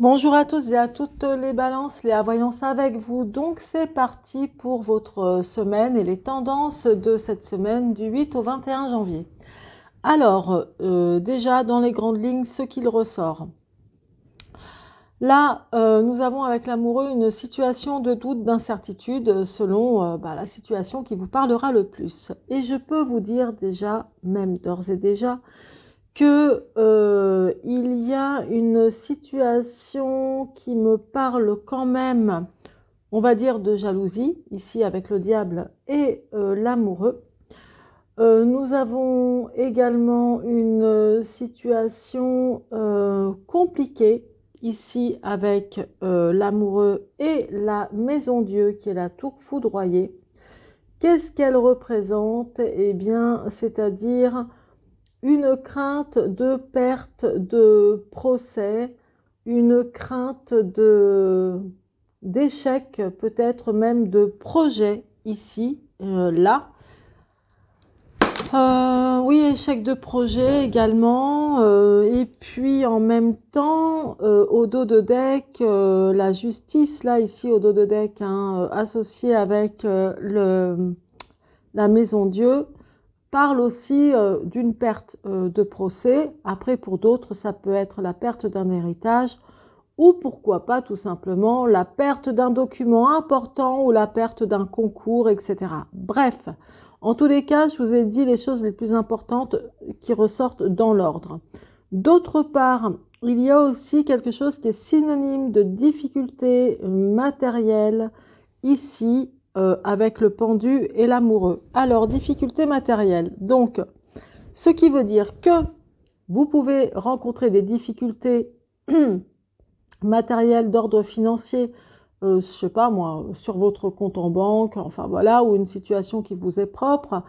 Bonjour à tous et à toutes les balances, Léa Voyance avec vous. Donc c'est parti pour votre semaine et les tendances de cette semaine du 8 au 21 janvier. Alors, déjà dans les grandes lignes, ce qu'il ressort. Là, nous avons avec l'amoureux une situation de doute, d'incertitude selon la situation qui vous parlera le plus. Et je peux vous dire déjà, même d'ores et déjà, que il y a une situation qui me parle quand même, on va dire, de jalousie, ici avec le diable et l'amoureux. Nous avons également une situation compliquée, ici avec l'amoureux et la maison Dieu, qui est la tour foudroyée. Qu'est-ce qu'elle représente? Eh bien, c'est-à-dire une crainte de perte de procès, une crainte d'échec, peut-être même de projet ici, là. Oui, échec de projet également. Et puis en même temps, au dos de deck, la justice, là, ici, au dos de deck, hein, associé avec la maison Dieu, parle aussi d'une perte de procès. Après, pour d'autres, ça peut être la perte d'un héritage ou pourquoi pas tout simplement la perte d'un document important ou la perte d'un concours, etc. Bref, en tous les cas, je vous ai dit les choses les plus importantes qui ressortent dans l'ordre. D'autre part, il y a aussi quelque chose qui est synonyme de difficulté matérielle ici, avec le pendu et l'amoureux. Alors, difficulté matérielle. Donc, ce qui veut dire que vous pouvez rencontrer des difficultés matérielles d'ordre financier, je sais pas moi, sur votre compte en banque, enfin voilà, ou une situation qui vous est propre.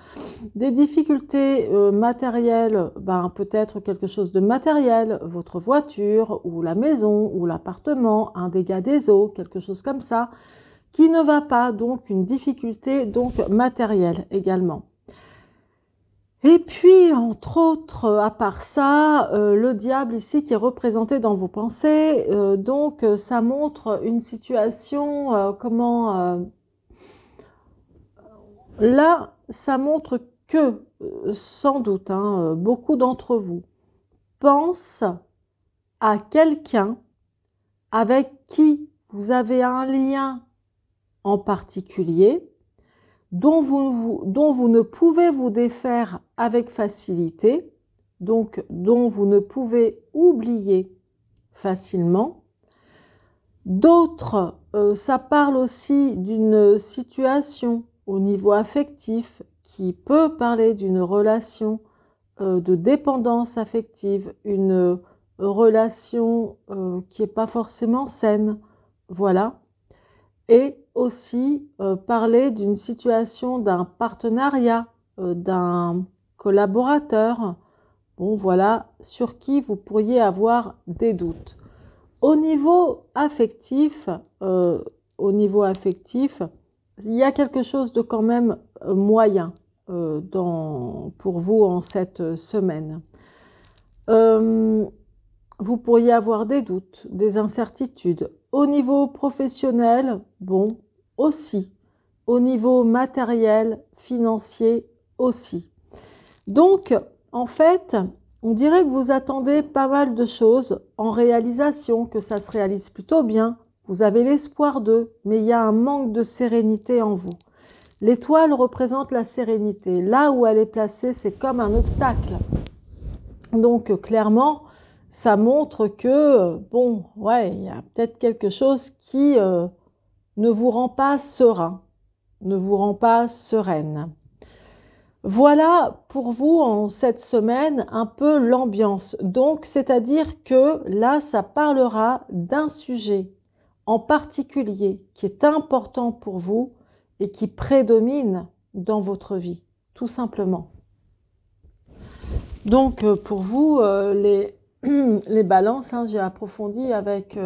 Des difficultés matérielles, peut-être quelque chose de matériel, votre voiture, ou la maison, ou l'appartement, un dégât des eaux, quelque chose comme ça, qui ne va pas, donc une difficulté donc matérielle également. Et puis, entre autres, à part ça, le diable ici qui est représenté dans vos pensées, donc ça montre une situation, là, ça montre que, sans doute, hein, beaucoup d'entre vous pensent à quelqu'un avec qui vous avez un lien en particulier, dont vous ne pouvez vous défaire avec facilité, donc dont vous ne pouvez oublier facilement. D'autres, ça parle aussi d'une situation au niveau affectif qui peut parler d'une relation de dépendance affective, une relation qui n'est pas forcément saine, voilà. Et aussi parler d'une situation d'un partenariat, d'un collaborateur, bon voilà, sur qui vous pourriez avoir des doutes. Au niveau affectif, il y a quelque chose de quand même moyen pour vous en cette semaine. Vous pourriez avoir des doutes, des incertitudes. Au niveau professionnel, bon, aussi. Au niveau matériel, financier, aussi. Donc, en fait, on dirait que vous attendez pas mal de choses en réalisation, que ça se réalise plutôt bien. Vous avez l'espoir d'eux, mais il y a un manque de sérénité en vous. L'étoile représente la sérénité. Là où elle est placée, c'est comme un obstacle. Donc, clairement, ça montre que, bon, ouais, il y a peut-être quelque chose qui ne vous rend pas serein, ne vous rend pas sereine. Voilà pour vous en cette semaine un peu l'ambiance. Donc, c'est-à-dire que là, ça parlera d'un sujet en particulier qui est important pour vous et qui prédomine dans votre vie, tout simplement. Donc, pour vous, les balances, hein, j'ai approfondi avec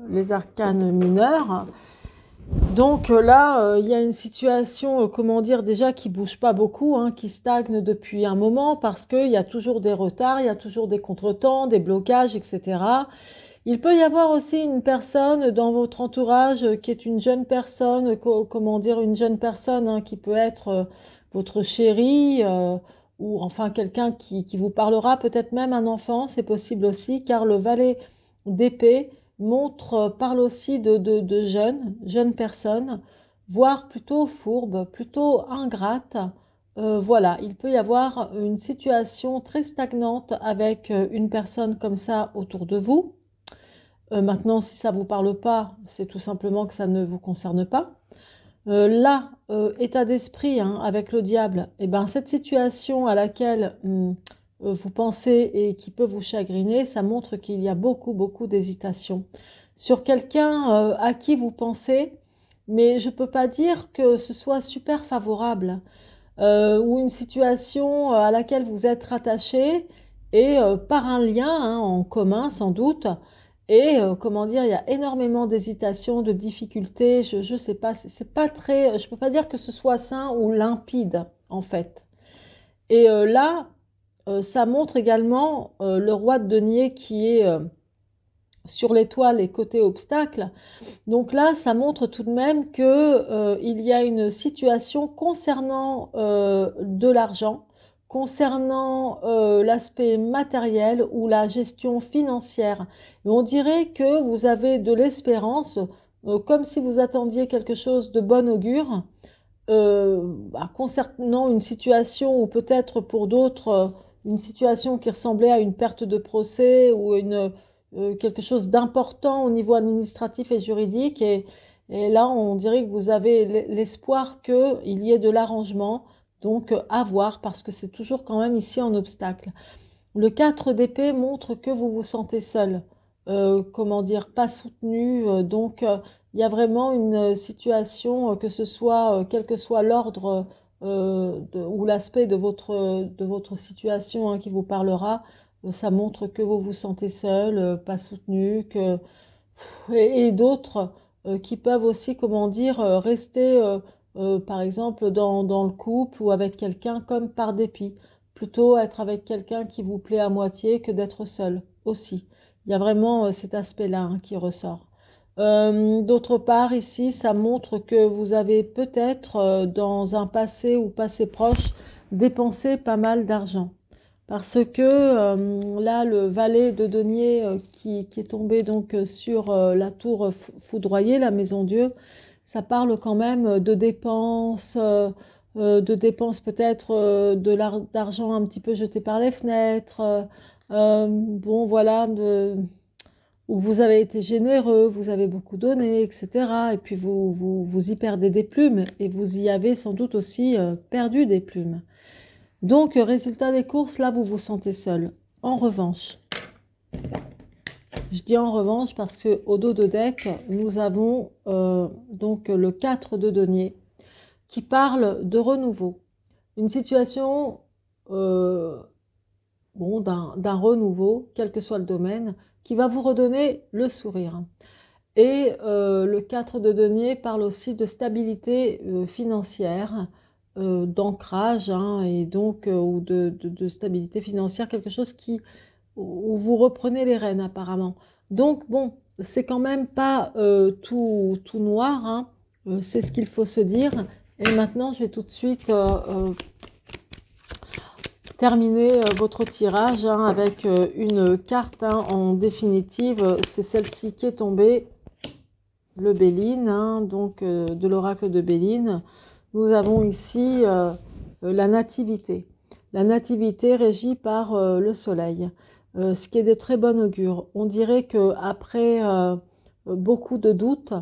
les arcanes mineurs. Donc là, il y a une situation, comment dire, déjà qui bouge pas beaucoup, hein, qui stagne depuis un moment parce qu'il y a toujours des retards, il y a toujours des contretemps, des blocages, etc. Il peut y avoir aussi une personne dans votre entourage qui est une jeune personne, comment dire, une jeune personne hein, qui peut être votre chérie ou enfin quelqu'un qui vous parlera, peut-être même un enfant, c'est possible aussi, car le valet d'épée parle aussi de jeunes personnes, voire plutôt fourbes, plutôt ingrates. Voilà, il peut y avoir une situation très stagnante avec une personne comme ça autour de vous. Maintenant, si ça ne vous parle pas, c'est tout simplement que ça ne vous concerne pas. Là, état d'esprit hein, avec le diable, eh ben, cette situation à laquelle vous pensez et qui peut vous chagriner, ça montre qu'il y a beaucoup, beaucoup d'hésitation sur quelqu'un à qui vous pensez, mais je ne peux pas dire que ce soit super favorable ou une situation à laquelle vous êtes rattaché et par un lien hein, en commun sans doute. Et comment dire, il y a énormément d'hésitation, de difficultés. Je sais pas, c'est pas très, je peux pas dire que ce soit sain ou limpide en fait. Et là, ça montre également le roi de denier qui est sur l'étoile et côté obstacle. Donc là, ça montre tout de même que il y a une situation concernant de l'argent, concernant l'aspect matériel ou la gestion financière. Et on dirait que vous avez de l'espérance, comme si vous attendiez quelque chose de bon augure, concernant une situation ou peut-être pour d'autres une situation qui ressemblait à une perte de procès ou quelque chose d'important au niveau administratif et juridique. Et là, on dirait que vous avez l'espoir qu'il y ait de l'arrangement, donc à voir, parce que c'est toujours quand même ici un obstacle. Le 4 d'épée montre que vous vous sentez seul, comment dire, pas soutenu. Donc, il y a vraiment une situation, que ce soit, quel que soit l'ordre ou l'aspect de votre situation hein, qui vous parlera, ça montre que vous vous sentez seul, pas soutenu, et d'autres qui peuvent aussi, comment dire, rester, par exemple, dans le couple ou avec quelqu'un comme par dépit. Plutôt être avec quelqu'un qui vous plaît à moitié que d'être seul aussi. Il y a vraiment cet aspect-là hein, qui ressort. D'autre part, ici, ça montre que vous avez peut-être, dans un passé ou passé proche, dépensé pas mal d'argent. Parce que là, le valet de denier qui est tombé donc sur la tour foudroyée, la maison Dieu, ça parle quand même de dépenses peut-être d'argent un petit peu jeté par les fenêtres. Bon, voilà, où vous avez été généreux, vous avez beaucoup donné, etc. Et puis vous y perdez des plumes et vous y avez sans doute aussi perdu des plumes. Donc, résultat des courses, là, vous vous sentez seul. En revanche, je dis en revanche parce que au dos de deck, nous avons donc le 4 de denier qui parle de renouveau. Une situation bon, d'un renouveau, quel que soit le domaine, qui va vous redonner le sourire. Et le 4 de denier parle aussi de stabilité financière, d'ancrage hein, et donc ou de stabilité financière, quelque chose où vous reprenez les rênes apparemment. Donc bon, c'est quand même pas tout noir, hein, c'est ce qu'il faut se dire. Et maintenant, je vais tout de suite terminer votre tirage hein, avec une carte hein, en définitive, c'est celle-ci qui est tombée. Le Béline, hein, donc de l'oracle de Béline. Nous avons ici la nativité. La nativité régie par le soleil, ce qui est de très bon augure. On dirait qu'après beaucoup de doutes,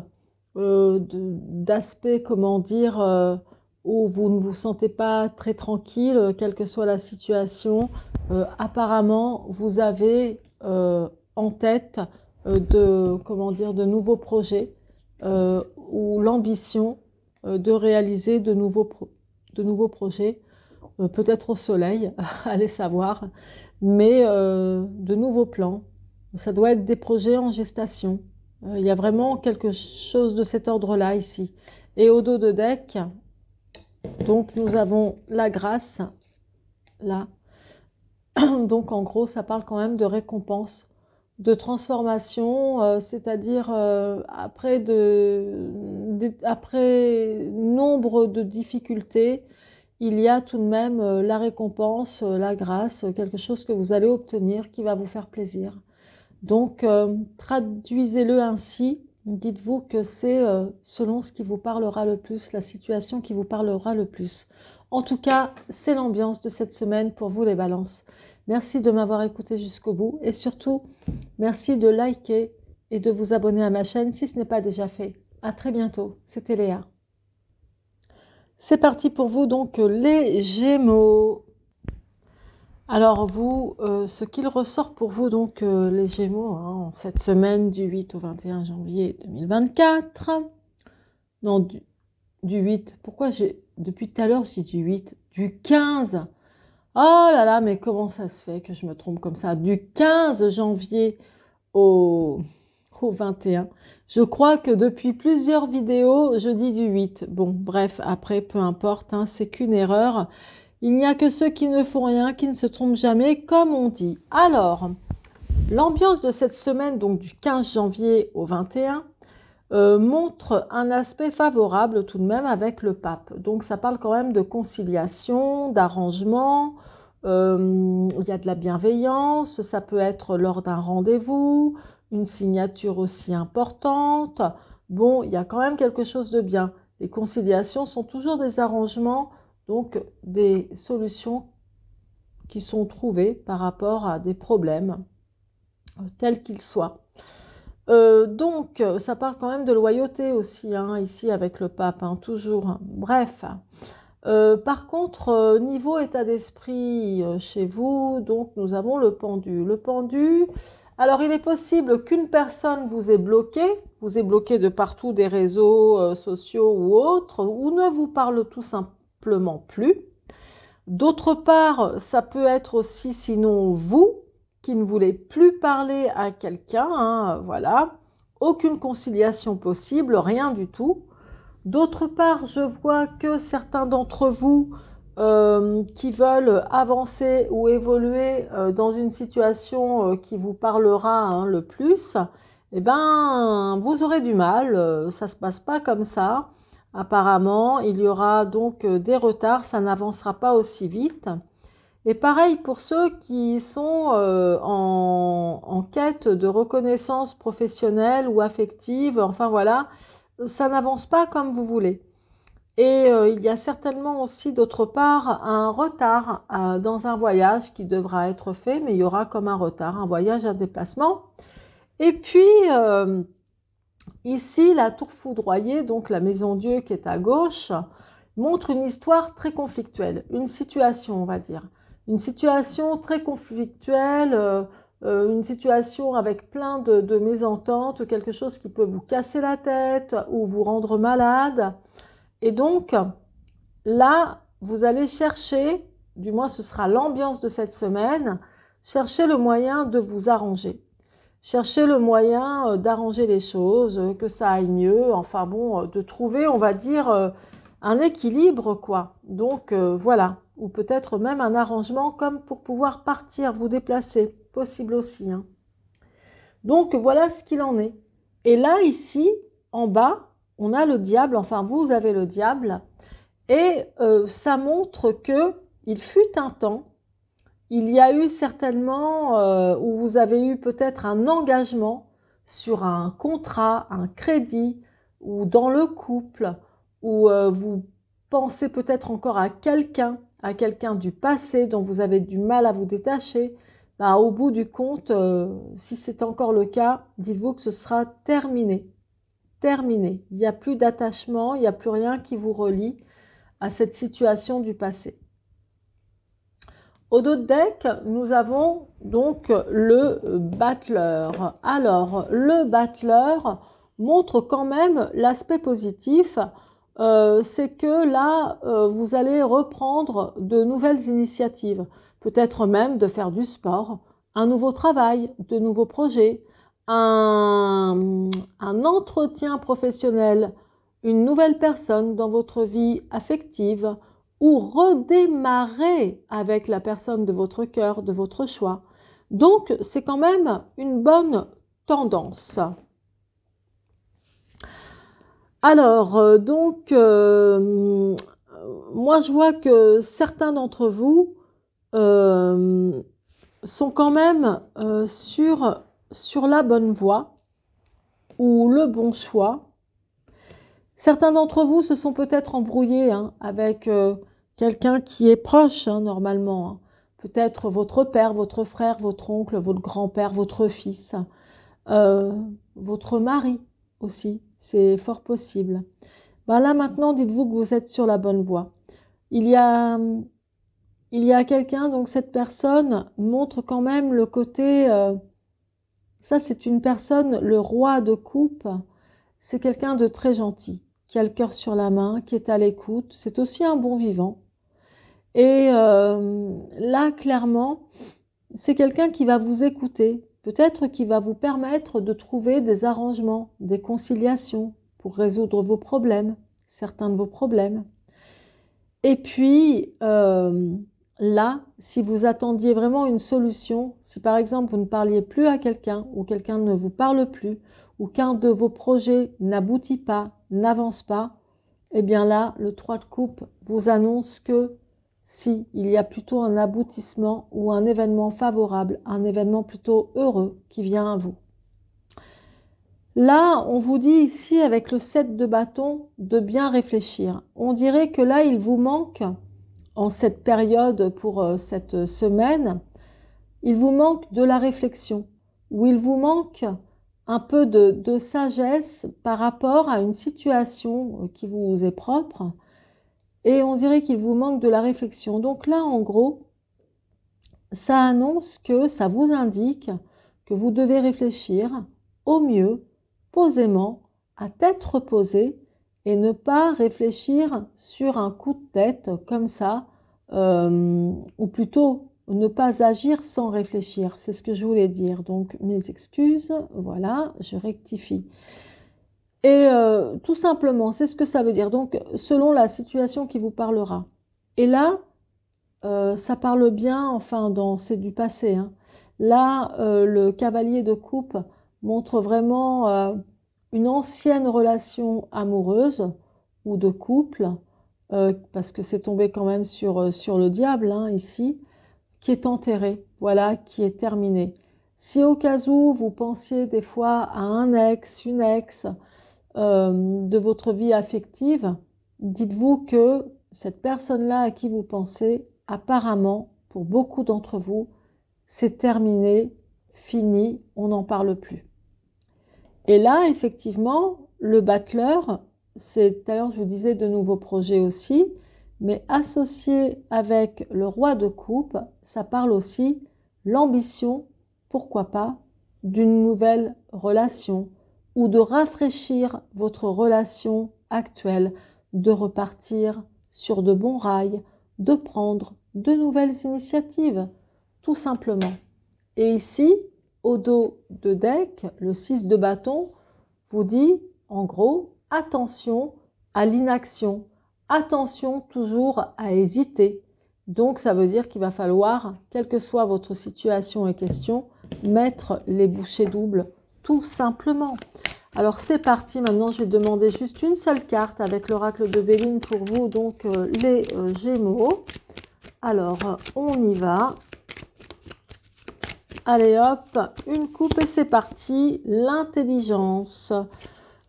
d'aspects, comment dire, où vous ne vous sentez pas très tranquille, quelle que soit la situation, apparemment, vous avez en tête comment dire, de nouveaux projets ou l'ambition de réaliser de nouveaux projets, peut-être au soleil, allez savoir, mais de nouveaux plans. Ça doit être des projets en gestation. Il y a vraiment quelque chose de cet ordre-là ici. Et au dos de deck, donc nous avons la grâce, là. Donc en gros, ça parle quand même de récompense de transformation, c'est-à-dire après nombre de difficultés, il y a tout de même la récompense, la grâce, quelque chose que vous allez obtenir qui va vous faire plaisir. Donc, traduisez-le ainsi. Dites-vous que c'est selon ce qui vous parlera le plus, la situation qui vous parlera le plus. En tout cas, c'est l'ambiance de cette semaine pour vous les balances. Merci de m'avoir écouté jusqu'au bout et surtout, merci de liker et de vous abonner à ma chaîne si ce n'est pas déjà fait. À très bientôt. C'était Léa. C'est parti pour vous donc les Gémeaux. Alors vous, ce qu'il ressort pour vous donc les Gémeaux, hein, en cette semaine du 8 au 21 janvier 2024, non du 8, pourquoi depuis tout à l'heure je dis du 8, du 15, oh là là, mais comment ça se fait que je me trompe comme ça, du 15 janvier au 21, je crois que depuis plusieurs vidéos je dis du 8, bon bref, après peu importe, hein, c'est qu'une erreur. Il n'y a que ceux qui ne font rien, qui ne se trompent jamais, comme on dit. Alors, l'ambiance de cette semaine, donc du 15 janvier au 21, montre un aspect favorable tout de même avec le pape. Donc, ça parle quand même de conciliation, d'arrangement, il y a de la bienveillance, ça peut être lors d'un rendez-vous, une signature aussi importante. Bon, il y a quand même quelque chose de bien. Les conciliations sont toujours des arrangements, donc des solutions qui sont trouvées par rapport à des problèmes, tels qu'ils soient. Donc, ça parle quand même de loyauté aussi, hein, ici avec le pape, hein, toujours. Bref. Par contre, niveau état d'esprit chez vous, donc nous avons le pendu. Le pendu, alors il est possible qu'une personne vous ait bloqué de partout des réseaux sociaux ou autres, ou ne vous parle tout simplement plus. D'autre part, ça peut être aussi sinon vous qui ne voulez plus parler à quelqu'un, hein, voilà, aucune conciliation possible, rien du tout. D'autre part, je vois que certains d'entre vous qui veulent avancer ou évoluer dans une situation qui vous parlera hein, le plus, eh ben, vous aurez du mal, ça ne se passe pas comme ça. Apparemment, il y aura donc des retards, ça n'avancera pas aussi vite. Et pareil pour ceux qui sont en quête de reconnaissance professionnelle ou affective, enfin voilà, ça n'avance pas comme vous voulez. Et il y a certainement aussi d'autre part un retard dans un voyage qui devra être fait, mais il y aura comme un retard, un voyage, un déplacement. Et puis ici, la tour foudroyée, donc la maison Dieu qui est à gauche, montre une histoire très conflictuelle, une situation on va dire. Une situation très conflictuelle, une situation avec plein de mésententes, quelque chose qui peut vous casser la tête ou vous rendre malade. Et donc, là, vous allez chercher, du moins ce sera l'ambiance de cette semaine, chercher le moyen de vous arranger. Chercher le moyen d'arranger les choses, que ça aille mieux, enfin bon, de trouver, on va dire, un équilibre, quoi. Donc, voilà. Ou peut-être même un arrangement comme pour pouvoir partir, vous déplacer. Possible aussi, hein. Donc, voilà ce qu'il en est. Et là, ici, en bas, on a le diable, enfin vous avez le diable, et ça montre que il fut un temps, il y a eu certainement où vous avez eu peut-être un engagement sur un contrat, un crédit, ou dans le couple, où vous pensez peut-être encore à quelqu'un du passé dont vous avez du mal à vous détacher. Bah, au bout du compte, si c'est encore le cas, dites-vous que ce sera terminé. Terminé. Il n'y a plus d'attachement, il n'y a plus rien qui vous relie à cette situation du passé. Au dos de deck, nous avons donc le battleur. Alors, le battleur montre quand même l'aspect positif. C'est que là, vous allez reprendre de nouvelles initiatives. Peut-être même de faire du sport, un nouveau travail, de nouveaux projets, un entretien professionnel, une nouvelle personne dans votre vie affective, ou redémarrer avec la personne de votre cœur, de votre choix. Donc, c'est quand même une bonne tendance. Alors, moi, je vois que certains d'entre vous sont quand même sur la bonne voie ou le bon choix. Certains d'entre vous se sont peut-être embrouillés avec quelqu'un qui est proche, normalement. Peut-être votre père, votre frère, votre oncle, votre grand-père, votre fils, votre mari aussi. C'est fort possible. Ben là, maintenant, dites-vous que vous êtes sur la bonne voie. Il y a quelqu'un, donc cette personne montre quand même le côté... ça, c'est une personne, le roi de coupe. C'est quelqu'un de très gentil, qui a le cœur sur la main, qui est à l'écoute. C'est aussi un bon vivant. Et là, clairement, c'est quelqu'un qui va vous écouter. Peut-être qui va vous permettre de trouver des arrangements, des conciliations pour résoudre vos problèmes, certains de vos problèmes. Et puis, là, si vous attendiez vraiment une solution, si par exemple vous ne parliez plus à quelqu'un ou quelqu'un ne vous parle plus ou qu'un de vos projets n'aboutit pas, n'avance pas, eh bien là, le 3 de coupe vous annonce que si, il y a plutôt un aboutissement ou un événement favorable, un événement plutôt heureux qui vient à vous. Là, on vous dit ici, avec le 7 de bâton, de bien réfléchir. On dirait que là, il vous manque, en cette période pour cette semaine, il vous manque de la réflexion, ou il vous manque un peu de sagesse par rapport à une situation qui vous est propre, et on dirait qu'il vous manque de la réflexion. Donc là, en gros, ça annonce que, ça vous indique que vous devez réfléchir au mieux, posément, à tête reposée, et ne pas réfléchir sur un coup de tête comme ça, ou plutôt ne pas agir sans réfléchir. C'est ce que je voulais dire. Donc mes excuses, voilà, je rectifie. Et tout simplement, c'est ce que ça veut dire. Donc selon la situation qui vous parlera. Et là, ça parle bien, enfin, c'est du passé. Là, le cavalier de coupe montre vraiment une ancienne relation amoureuse ou de couple, parce que c'est tombé quand même sur le diable, ici, qui est enterré, voilà, qui est terminé. Si au cas où vous pensiez des fois à un ex, une ex de votre vie affective, dites-vous que cette personne-là à qui vous pensez, apparemment, pour beaucoup d'entre vous, c'est terminé, fini, on n'en parle plus. Et là, effectivement, le battleur, c'est, tout à l'heure je vous disais de nouveaux projets aussi, mais associé avec le roi de coupe, ça parle aussi l'ambition, pourquoi pas, d'une nouvelle relation ou de rafraîchir votre relation actuelle, de repartir sur de bons rails, de prendre de nouvelles initiatives, tout simplement. Et ici, au dos de deck, le 6 de bâton vous dit, en gros, attention à l'inaction, attention toujours à hésiter. Donc, ça veut dire qu'il va falloir, quelle que soit votre situation et question, mettre les bouchées doubles, tout simplement. Alors, c'est parti. Maintenant, je vais demander juste une seule carte avec l'oracle de Béline pour vous, donc les Gémeaux. Alors, on y va. Allez hop, une coupe et c'est parti, l'intelligence.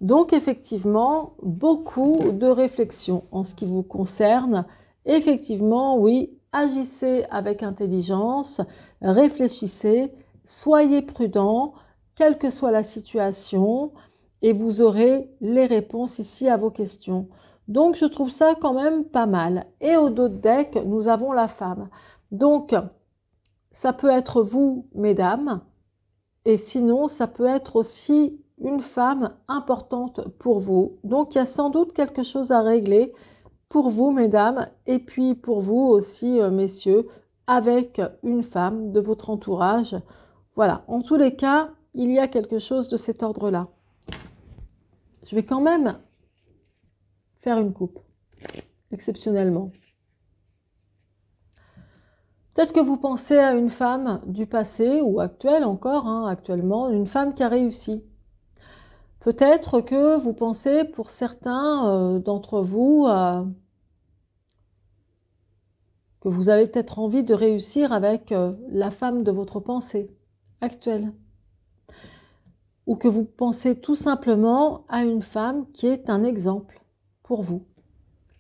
Donc effectivement, beaucoup de réflexion en ce qui vous concerne. Effectivement, oui, agissez avec intelligence, réfléchissez, soyez prudent, quelle que soit la situation, et vous aurez les réponses ici à vos questions. Donc je trouve ça quand même pas mal. Et au dos de deck, nous avons la femme. Donc, ça peut être vous, mesdames, et sinon, ça peut être aussi une femme importante pour vous. Donc, il y a sans doute quelque chose à régler pour vous, mesdames, et puis pour vous aussi, messieurs, avec une femme de votre entourage. Voilà, en tous les cas, il y a quelque chose de cet ordre-là. Je vais quand même faire une coupe, exceptionnellement. Peut-être que vous pensez à une femme du passé ou actuelle encore, hein, actuellement, une femme qui a réussi. Peut-être que vous pensez pour certains d'entre vous que vous avez peut-être envie de réussir avec la femme de votre pensée actuelle. Ou que vous pensez tout simplement à une femme qui est un exemple pour vous.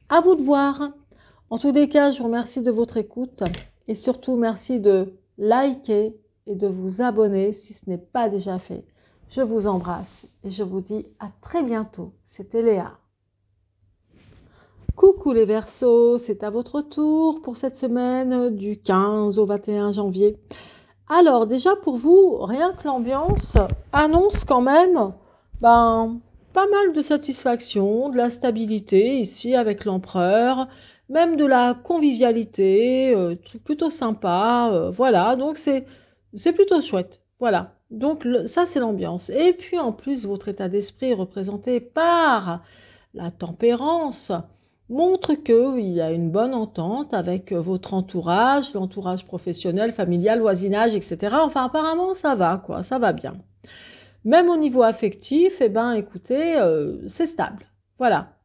À vous de voir. En tous les cas, je vous remercie de votre écoute et surtout merci de liker et de vous abonner si ce n'est pas déjà fait. Je vous embrasse et je vous dis à très bientôt. C'était Léa. Coucou les Verseaux, c'est à votre tour pour cette semaine du 15 au 21 janvier. Alors déjà pour vous, rien que l'ambiance annonce quand même pas mal de satisfaction, de la stabilité ici avec l'empereur, même de la convivialité, truc plutôt sympa, voilà, donc c'est plutôt chouette, voilà. Donc ça c'est l'ambiance. Et puis en plus votre état d'esprit représenté par la tempérance montre qu'il y a une bonne entente avec votre entourage, l'entourage professionnel, familial, voisinage, etc. Enfin, apparemment, ça va, quoi, ça va bien. Même au niveau affectif, eh ben, écoutez, c'est stable. Voilà.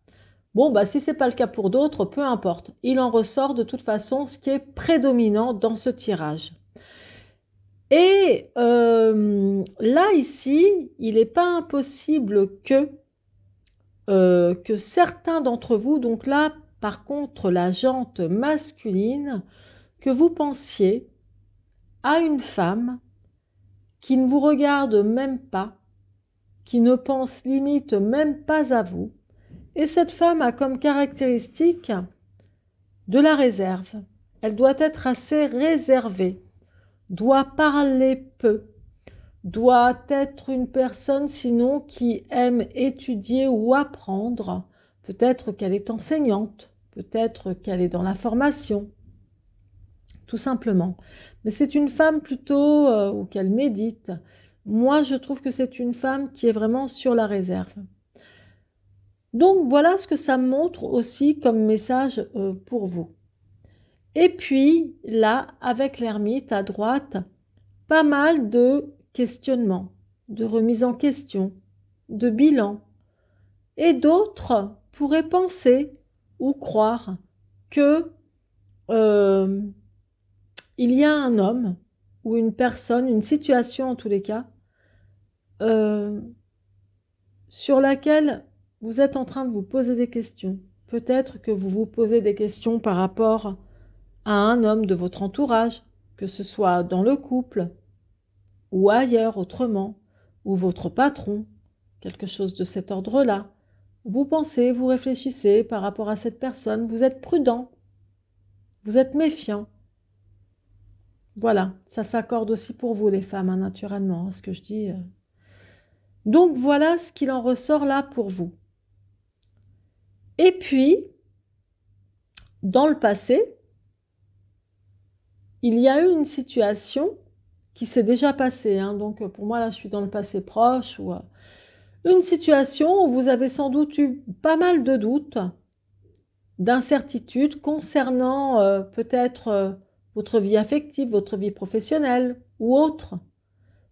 Bon, bah, si ce n'est pas le cas pour d'autres, peu importe. Il en ressort de toute façon ce qui est prédominant dans ce tirage. Et là, ici, il n'est pas impossible que certains d'entre vous, donc là, par contre, la jante masculine, que vous pensiez à une femme qui ne vous regarde même pas, qui ne pense limite même pas à vous. Et cette femme a comme caractéristique de la réserve. Elle doit être assez réservée, doit parler peu, doit être une personne sinon qui aime étudier ou apprendre. Peut-être qu'elle est enseignante, peut-être qu'elle est dans la formation, tout simplement. Mais c'est une femme plutôt, ou qu'elle médite. Moi, je trouve que c'est une femme qui est vraiment sur la réserve. Donc, voilà ce que ça montre aussi comme message pour vous. Et puis, là, avec l'ermite à droite, pas mal de questionnements, de remise en question, de bilan. Et d'autres pourraient penser ou croire que il y a un homme ou une personne, une situation en tous les cas, sur laquelle vous êtes en train de vous poser des questions. Peut-être que vous vous posez des questions par rapport à un homme de votre entourage, que ce soit dans le couple ou ailleurs autrement, ou votre patron, quelque chose de cet ordre-là. Vous pensez, vous réfléchissez par rapport à cette personne, vous êtes prudent, vous êtes méfiant. Voilà, ça s'accorde aussi pour vous les femmes, hein, naturellement, ce que je dis. Donc voilà ce qu'il en ressort là pour vous. Et puis, dans le passé, il y a eu une situation qui s'est déjà passée, hein, donc pour moi là je suis dans le passé proche, ou une situation où vous avez sans doute eu pas mal de doutes, d'incertitudes concernant peut-être votre vie affective, votre vie professionnelle ou autre,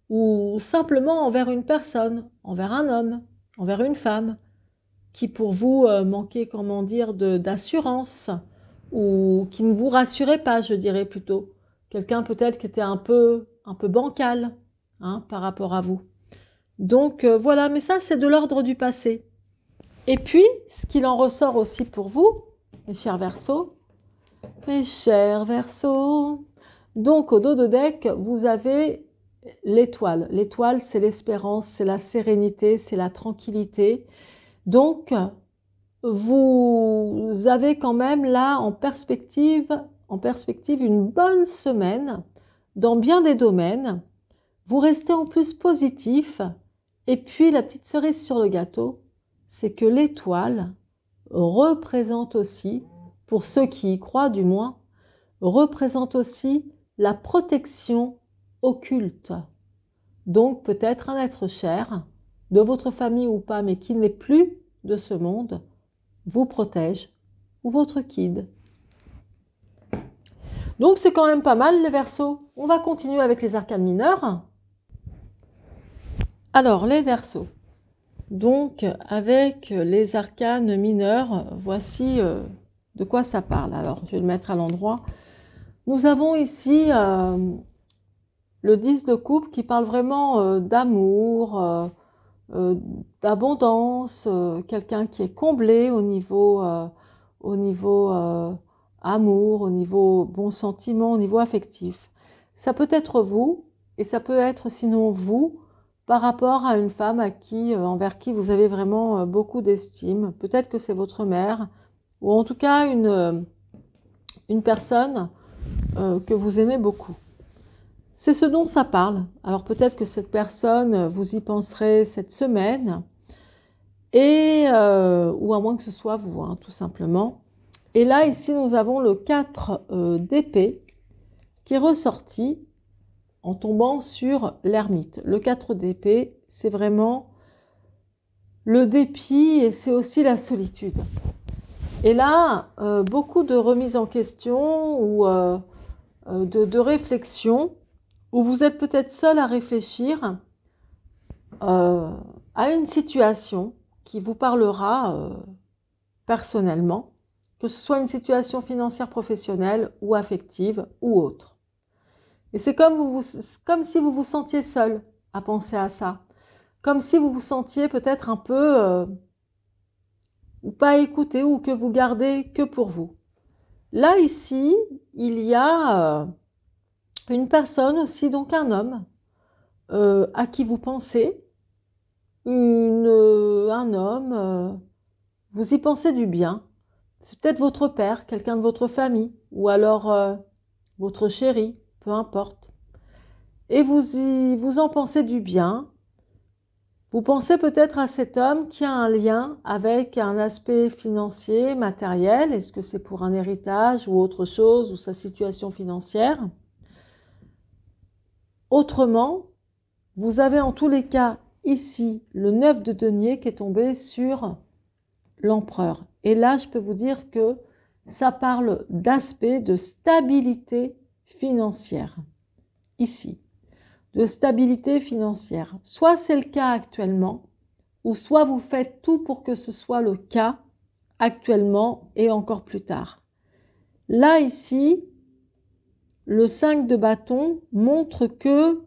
ou simplement envers une personne, envers un homme, envers une femme, qui pour vous manquait, comment dire, d'assurance, ou qui ne vous rassurait pas, je dirais plutôt. Quelqu'un peut-être qui était un peu bancal, hein, par rapport à vous. Donc voilà, mais ça c'est de l'ordre du passé. Et puis, ce qu'il en ressort aussi pour vous, mes chers Verseaux, donc au dos de deck, vous avez l'étoile. L'étoile, c'est l'espérance, c'est la sérénité, c'est la tranquillité. Donc, vous avez quand même là en perspective une bonne semaine dans bien des domaines. Vous restez en plus positif. Et puis, la petite cerise sur le gâteau, c'est que l'étoile représente aussi, pour ceux qui y croient du moins, représente aussi la protection occulte. Donc peut-être un être cher, de votre famille ou pas, mais qui n'est plus de ce monde, vous protège, ou votre guide. Donc c'est quand même pas mal les Verseaux. On va continuer avec les arcanes mineures. Alors les Verseaux. Donc avec les arcanes mineurs, voici de quoi ça parle. Alors je vais le mettre à l'endroit. Nous avons ici le 10 de coupe qui parle vraiment d'amour, d'abondance, quelqu'un qui est comblé au niveau amour, au niveau bon sentiment, au niveau affectif. Ça peut être vous et ça peut être sinon vous par rapport à une femme envers qui vous avez vraiment beaucoup d'estime. Peut-être que c'est votre mère ou en tout cas une personne que vous aimez beaucoup. C'est ce dont ça parle. Alors peut-être que cette personne, vous y penserez cette semaine, ou à moins que ce soit vous, hein, tout simplement. Et là, ici, nous avons le 4 d'épée qui est ressorti en tombant sur l'ermite. Le 4 d'épée, c'est vraiment le dépit et c'est aussi la solitude. Et là, beaucoup de remises en question ou de réflexion, où vous êtes peut-être seul à réfléchir à une situation qui vous parlera personnellement, que ce soit une situation financière, professionnelle ou affective ou autre. Et c'est comme si vous vous sentiez seul à penser à ça, comme si vous vous sentiez peut-être un peu ou pas écouté ou que vous gardez que pour vous. Là, ici, il y a une personne aussi, donc un homme, à qui vous pensez, un homme, vous y pensez du bien. C'est peut-être votre père, quelqu'un de votre famille, ou alors votre chéri, peu importe. Et vous en pensez du bien. Vous pensez peut-être à cet homme qui a un lien avec un aspect financier, matériel. Est-ce que c'est pour un héritage ou autre chose, ou sa situation financière? Autrement, vous avez en tous les cas ici le 9 de denier qui est tombé sur l'empereur. Et là, je peux vous dire que ça parle d'aspect de stabilité financière. Ici, de stabilité financière. Soit c'est le cas actuellement, ou soit vous faites tout pour que ce soit le cas actuellement et encore plus tard. Là, ici, le 5 de bâton montre que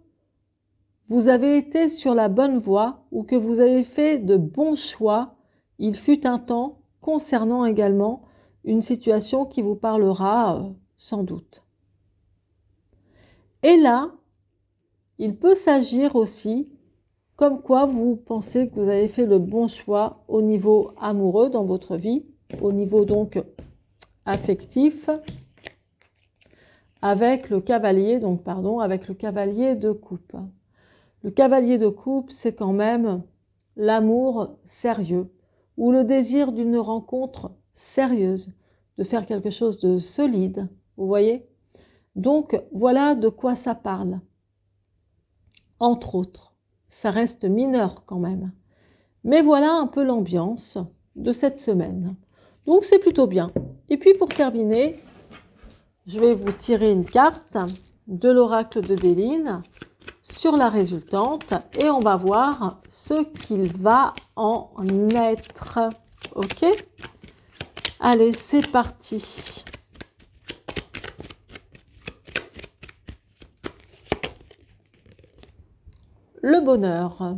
vous avez été sur la bonne voie ou que vous avez fait de bons choix. Il fut un temps concernant également une situation qui vous parlera sans doute. Et là, il peut s'agir aussi comme quoi vous pensez que vous avez fait le bon choix au niveau amoureux dans votre vie, au niveau donc affectif, avec le cavalier, avec le cavalier de coupe. Le cavalier de coupe, c'est quand même l'amour sérieux ou le désir d'une rencontre sérieuse, de faire quelque chose de solide, vous voyez? Donc, voilà de quoi ça parle. Entre autres, ça reste mineur quand même. Mais voilà un peu l'ambiance de cette semaine. Donc, c'est plutôt bien. Et puis, pour terminer, je vais vous tirer une carte de l'oracle de Béline sur la résultante et on va voir ce qu'il va en être. Ok? Allez, c'est parti. Le bonheur.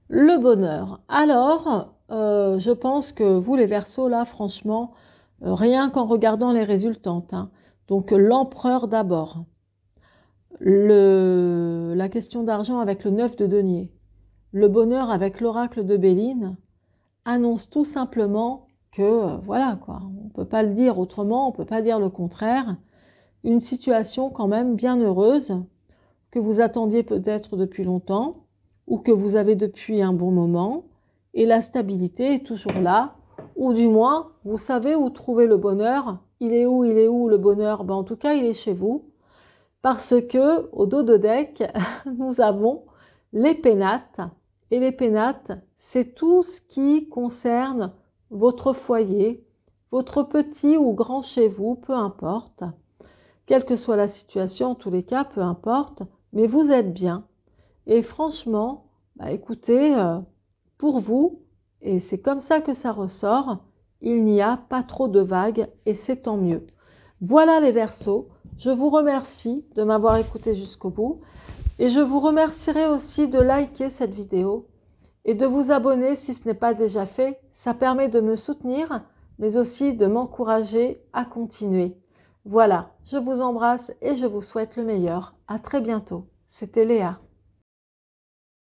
Le bonheur. Alors, je pense que vous les Verseaux, là, franchement, rien qu'en regardant les résultantes. Hein. Donc, l'empereur d'abord. La question d'argent avec le 9 de denier. Le bonheur avec l'oracle de Béline annonce tout simplement que, voilà quoi, on ne peut pas le dire autrement, on ne peut pas dire le contraire. Une situation quand même bien heureuse, que vous attendiez peut-être depuis longtemps, ou que vous avez depuis un bon moment, et la stabilité est toujours là, ou du moins, vous savez où trouver le bonheur. Il est où le bonheur? En tout cas, il est chez vous, parce que au dos de deck, nous avons les pénates, et les pénates, c'est tout ce qui concerne votre foyer, votre petit ou grand chez vous, peu importe. Quelle que soit la situation, en tous les cas, peu importe, mais vous êtes bien. Et franchement, écoutez, pour vous, et c'est comme ça que ça ressort, il n'y a pas trop de vagues et c'est tant mieux. Voilà les Verseaux, je vous remercie de m'avoir écouté jusqu'au bout et je vous remercierai aussi de liker cette vidéo et de vous abonner si ce n'est pas déjà fait. Ça permet de me soutenir, mais aussi de m'encourager à continuer. Voilà, je vous embrasse et je vous souhaite le meilleur. À très bientôt. C'était Léa.